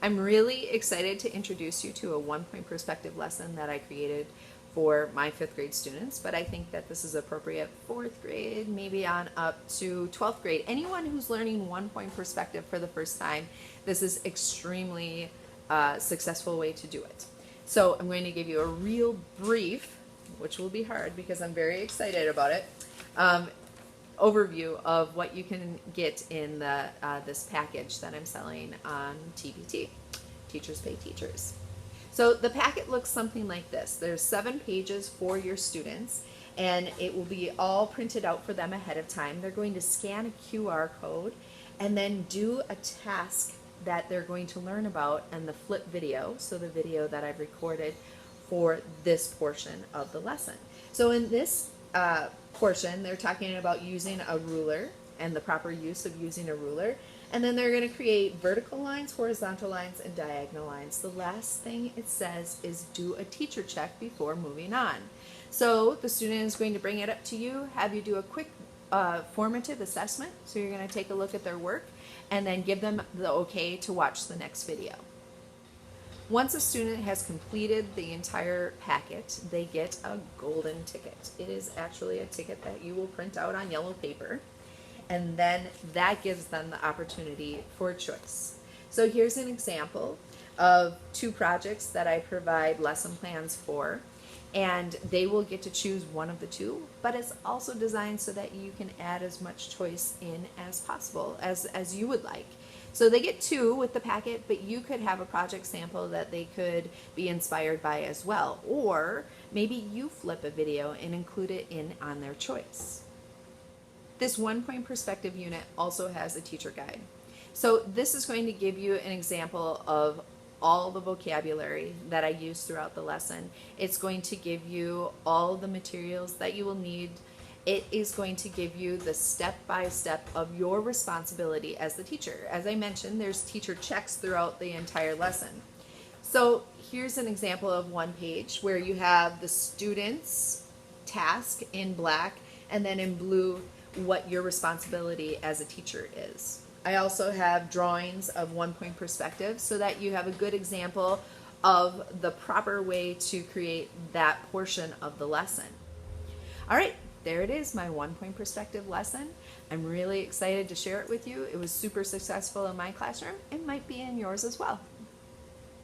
I'm really excited to introduce you to a 1-point perspective lesson that I created for my 5th grade students, but I think that this is appropriate 4th grade, maybe on up to 12th grade. Anyone who's learning 1-point perspective for the first time, this is extremely successful way to do it. So I'm going to give you a real brief, which will be hard because I'm very excited about it, overview of what you can get in the this package that I'm selling on TPT, Teachers Pay Teachers. So the packet looks something like this. There's 7 pages for your students, and it will be all printed out for them ahead of time. They're going to scan a QR code and then do a task that they're going to learn about in the flip video, so the video that I've recorded for this portion of the lesson. So in this portion, they're talking about using a ruler and the proper use of using a ruler. And then they're going to create vertical lines, horizontal lines, and diagonal lines. The last thing it says is do a teacher check before moving on. So the student is going to bring it up to you, have you do a quick formative assessment. So you're going to take a look at their work and then give them the okay to watch the next video. Once a student has completed the entire packet, they get a golden ticket. It is actually a ticket that you will print out on yellow paper, and then that gives them the opportunity for choice. So here's an example of 2 projects that I provide lesson plans for, and they will get to choose one of the 2, but it's also designed so that you can add as much choice in as possible, as you would like. So they get 2 with the packet, but you could have a project sample that they could be inspired by as well. Or maybe you flip a video and include it in on their choice. This 1-point perspective unit also has a teacher guide. So this is going to give you an example of all the vocabulary that I use throughout the lesson. It's going to give you all the materials that you will need. It is going to give you the step-by-step of your responsibility as the teacher. As I mentioned, there's teacher checks throughout the entire lesson. So here's an example of one page where you have the student's task in black and then in blue what your responsibility as a teacher is. I also have drawings of 1-point perspective so that you have a good example of the proper way to create that portion of the lesson. All right. There it is, my 1-point perspective lesson. I'm really excited to share it with you. It was super successful in my classroom. It might be in yours as well.